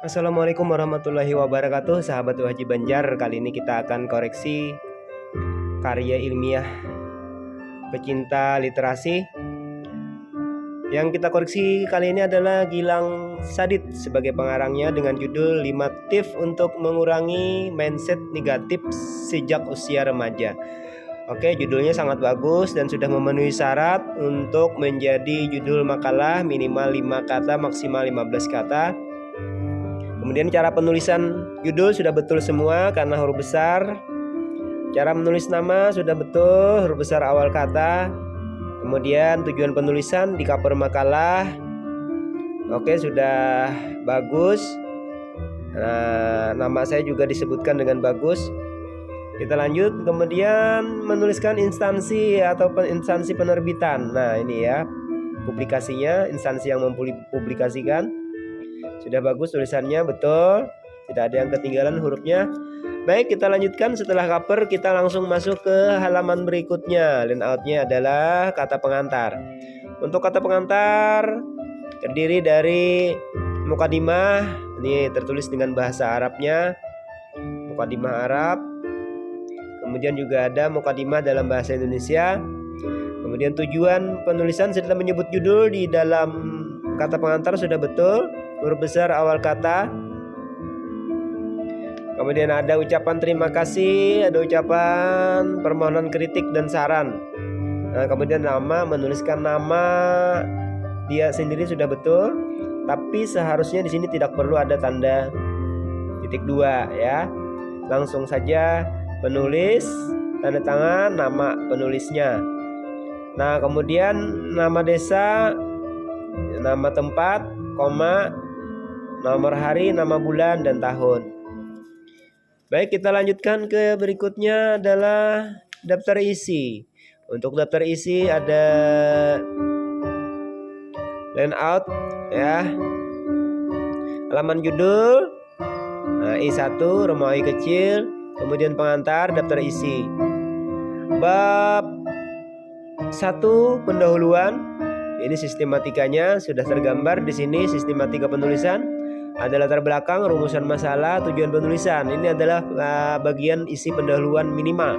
Assalamualaikum warahmatullahi wabarakatuh, sahabat Wajib Banjar. Kali ini kita akan koreksi karya ilmiah pecinta literasi. Yang kita koreksi kali ini adalah Gilang Sadit sebagai pengarangnya dengan judul 5 tips untuk mengurangi mindset negatif sejak usia remaja. Oke, judulnya sangat bagus dan sudah memenuhi syarat untuk menjadi judul makalah, minimal 5 kata, maksimal 15 kata. Kemudian cara penulisan judul sudah betul semua karena huruf besar. Cara menulis nama sudah betul, huruf besar awal kata. Kemudian tujuan penulisan di cover makalah. Oke, sudah bagus. Nama saya juga disebutkan dengan bagus. Kita lanjut, kemudian menuliskan instansi atau instansi penerbitan. Nah, ini ya publikasinya, instansi yang mempublikasikan. Sudah bagus tulisannya, betul, tidak ada yang ketinggalan hurufnya. Baik, kita lanjutkan. Setelah cover kita langsung masuk ke halaman berikutnya. Layoutnya adalah kata pengantar. Untuk kata pengantar terdiri dari mukadimah, ini tertulis dengan bahasa Arabnya, mukadimah Arab. Kemudian juga ada mukadimah dalam bahasa Indonesia. Kemudian tujuan penulisan setelah menyebut judul di dalam kata pengantar sudah betul, huruf besar awal kata. Kemudian ada ucapan terima kasih, ada ucapan permohonan kritik dan saran. Nah, kemudian nama, menuliskan nama dia sendiri sudah betul, tapi seharusnya di sini tidak perlu ada tanda titik dua ya. Langsung saja penulis, tanda tangan, nama penulisnya. Nah, kemudian nama desa, nama tempat, koma, nomor hari, nama bulan, dan tahun. Baik, kita lanjutkan ke berikutnya adalah daftar isi. Untuk daftar isi ada layout ya. Halaman judul, nah, I1 Romawi kecil, kemudian pengantar, daftar isi. Bab 1 pendahuluan. Ini sistematikanya sudah tergambar di sini. Sistematika penulisan ada latar belakang, rumusan masalah, tujuan penulisan. Ini adalah bagian isi pendahuluan minimal.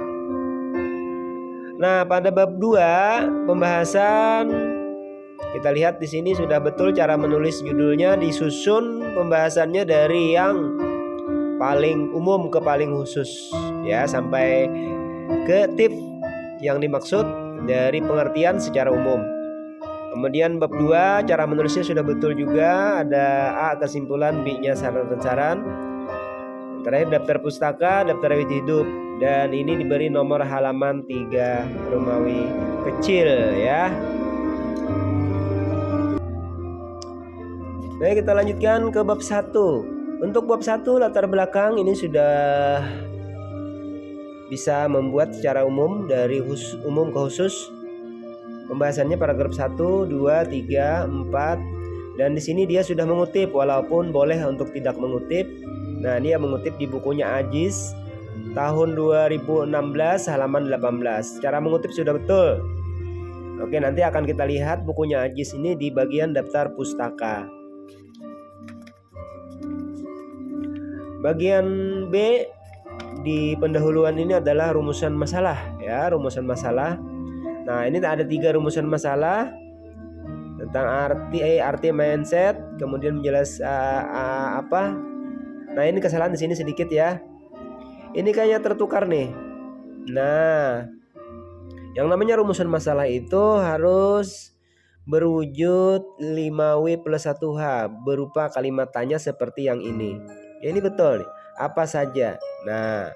Nah, pada bab 2 pembahasan, kita lihat di sini sudah betul cara menulis judulnya, disusun pembahasannya dari yang paling umum ke paling khusus ya, sampai ke tips yang dimaksud dari pengertian secara umum. Kemudian bab 2 cara menulisnya sudah betul juga, ada A kesimpulan, B-nya saran dan saran. Terakhir daftar pustaka, daftar riwayat hidup, dan ini diberi nomor halaman 3 Romawi kecil ya. Baik, kita lanjutkan ke bab 1. Untuk bab 1 latar belakang ini sudah bisa membuat secara umum dari umum ke khusus. Pembahasannya paragraf 1, 2, 3, 4. Dan di sini dia sudah mengutip, walaupun boleh untuk tidak mengutip. Nah, dia mengutip di bukunya Ajiz tahun 2016 halaman 18. Cara mengutip sudah betul. Oke, nanti akan kita lihat bukunya Ajiz ini di bagian daftar pustaka. Bagian B di pendahuluan ini adalah rumusan masalah ya, rumusan masalah. Nah, ini ada 3 rumusan masalah tentang arti mindset, kemudian apa. Nah, ini kesalahan di sini sedikit ya. Ini kayaknya tertukar nih. Nah, yang namanya rumusan masalah itu harus berwujud 5W plus 1H berupa kalimat tanya seperti yang ini. Ya, ini betul nih. Apa saja. Nah,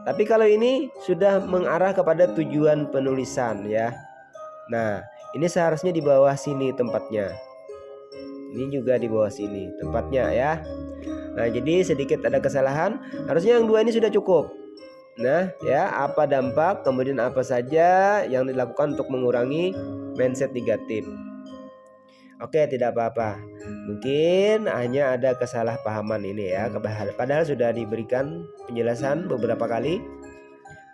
tapi kalau ini sudah mengarah kepada tujuan penulisan ya. Nah, ini seharusnya di bawah sini tempatnya. Ini juga di bawah sini tempatnya ya. Nah, jadi sedikit ada kesalahan. Harusnya yang 2 ini sudah cukup. Nah, ya, apa dampak, kemudian apa saja yang dilakukan untuk mengurangi mindset negatif. Oke, tidak apa-apa. Mungkin hanya ada kesalahpahaman ini ya. Padahal sudah diberikan penjelasan beberapa kali.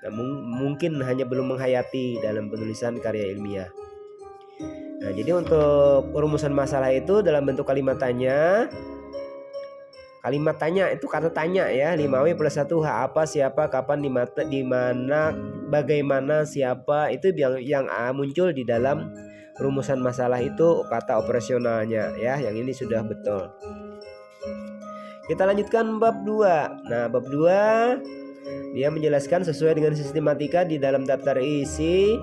Namun mungkin hanya belum menghayati dalam penulisan karya ilmiah. Nah, jadi untuk rumusan masalah itu dalam bentuk kalimat tanya. Kalimat tanya itu kata tanya ya. 5W plus 1 apa, siapa, kapan, di mana, bagaimana, siapa, itu yang muncul di dalam rumusan masalah itu kata operasionalnya ya. Yang ini sudah betul. Kita lanjutkan bab 2. Nah, bab 2 dia menjelaskan sesuai dengan sistematika di dalam daftar isi,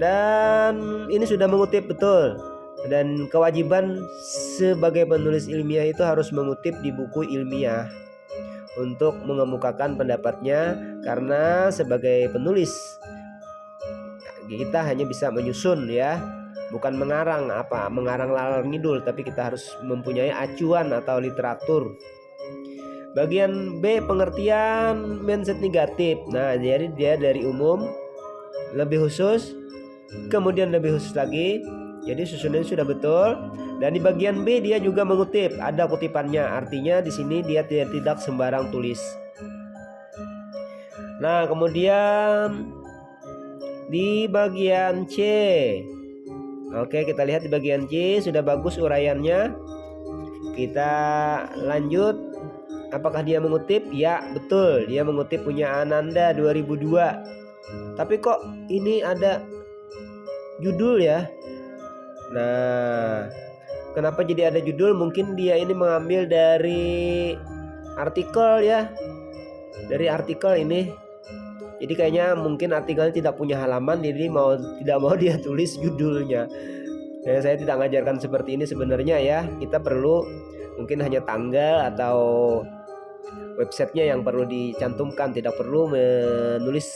dan ini sudah mengutip betul. Dan kewajiban sebagai penulis ilmiah itu harus mengutip di buku ilmiah untuk mengemukakan pendapatnya, karena sebagai penulis kita hanya bisa menyusun ya, bukan mengarang ngalor ngidul, tapi kita harus mempunyai acuan atau literatur. Bagian B, pengertian mindset negatif. Nah, jadi dia dari umum, lebih khusus, kemudian lebih khusus lagi. Jadi susunannya sudah betul. Dan di bagian B dia juga mengutip, ada kutipannya. Artinya di sini dia tidak sembarang tulis. Nah, kemudian di bagian C. Oke, kita lihat di bagian C sudah bagus uraiannya. Kita lanjut. Apakah dia mengutip? Ya, betul. Dia mengutip punya Ananda 2002. Tapi kok ini ada judul ya? Nah, kenapa jadi ada judul? Mungkin dia ini mengambil dari artikel ya. Dari artikel ini. Jadi kayaknya mungkin artikelnya tidak punya halaman, jadi tidak mau dia tulis judulnya. Dan saya tidak mengajarkan seperti ini sebenarnya ya. Kita perlu mungkin hanya tanggal atau websitenya yang perlu dicantumkan, tidak perlu menulis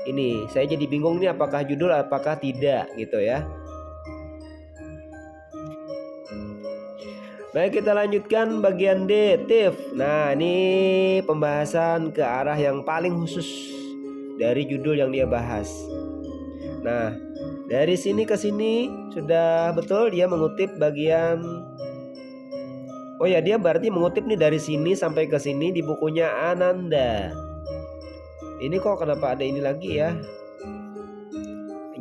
ini. Saya jadi bingung nih, apakah judul apakah tidak gitu ya. Baik, kita lanjutkan bagian D, TIF. Nah, ini pembahasan ke arah yang paling khusus dari judul yang dia bahas. Nah, dari sini ke sini sudah betul dia mengutip bagian. Oh ya, dia berarti mengutip nih dari sini sampai ke sini di bukunya Ananda. Ini kok kenapa ada ini lagi ya?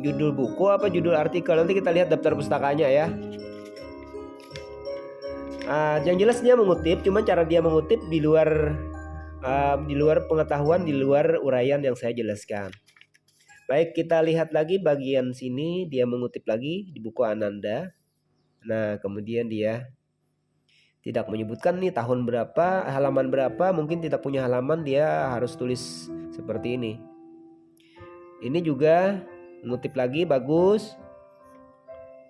Judul buku apa judul artikel? Nanti kita lihat daftar pustakanya ya. Yang jelas dia mengutip, cuma cara dia mengutip di luar pengetahuan, di luar uraian yang saya jelaskan. Baik, kita lihat lagi bagian sini, dia mengutip lagi di buku Ananda. Nah, kemudian dia tidak menyebutkan nih tahun berapa, halaman berapa, mungkin tidak punya halaman, dia harus tulis seperti ini. Ini juga mengutip lagi, bagus.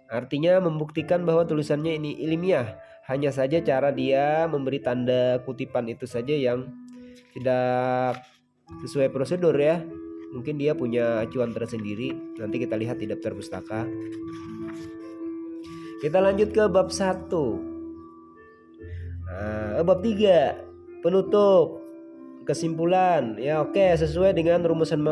Artinya membuktikan bahwa tulisannya ini ilmiah. Hanya saja cara dia memberi tanda kutipan itu saja yang tidak sesuai prosedur ya. Mungkin dia punya acuan tersendiri. Nanti kita lihat di daftar pustaka. Kita lanjut ke bab 1. Bab 3, penutup, kesimpulan. Ya oke, sesuai dengan rumusan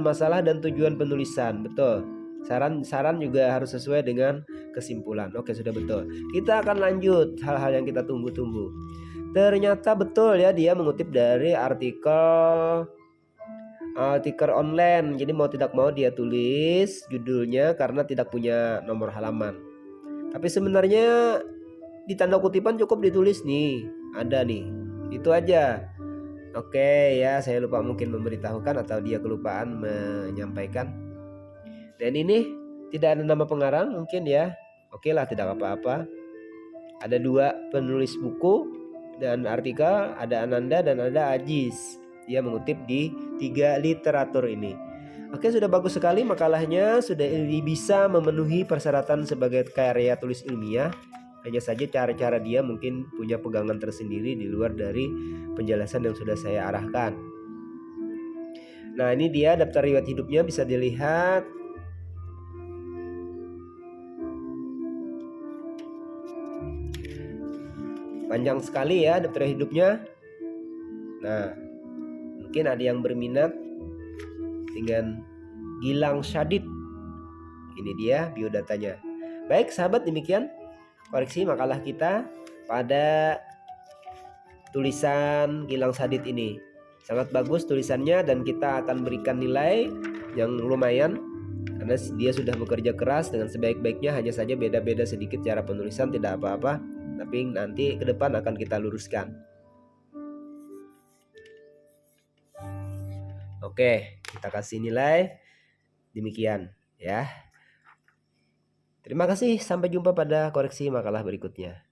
masalah dan tujuan penulisan. Betul. Saran juga harus sesuai dengan kesimpulan. Oke, sudah betul. Kita akan lanjut hal-hal yang kita tunggu-tunggu. Ternyata betul ya, dia mengutip dari artikel online. Jadi mau tidak mau dia tulis judulnya karena tidak punya nomor halaman. Tapi sebenarnya di tanda kutipan cukup ditulis nih, ada nih. Itu aja. Oke ya, saya lupa mungkin memberitahukan atau dia kelupaan menyampaikan. Dan ini tidak ada nama pengarang mungkin ya. Oke lah, tidak apa-apa. Ada 2 penulis buku dan artikel, ada Ananda dan ada Ajis. Dia mengutip di 3 literatur ini. Oke, sudah bagus sekali makalahnya, sudah bisa memenuhi persyaratan sebagai karya tulis ilmiah. Hanya saja cara-cara dia mungkin punya pegangan tersendiri di luar dari penjelasan yang sudah saya arahkan. Nah, ini dia daftar riwayat hidupnya, bisa dilihat. Panjang sekali ya daftar hidupnya. Nah, mungkin ada yang berminat dengan Gilang Syadid. Ini dia biodatanya. Baik sahabat, demikian koreksi makalah kita pada tulisan Gilang Syadid ini. Sangat bagus tulisannya dan kita akan berikan nilai yang lumayan karena dia sudah bekerja keras dengan sebaik-baiknya. Hanya saja beda-beda sedikit cara penulisan, tidak apa-apa, tapi nanti ke depan akan kita luruskan. Oke, kita kasih nilai demikian ya. Terima kasih, sampai jumpa pada koreksi makalah berikutnya.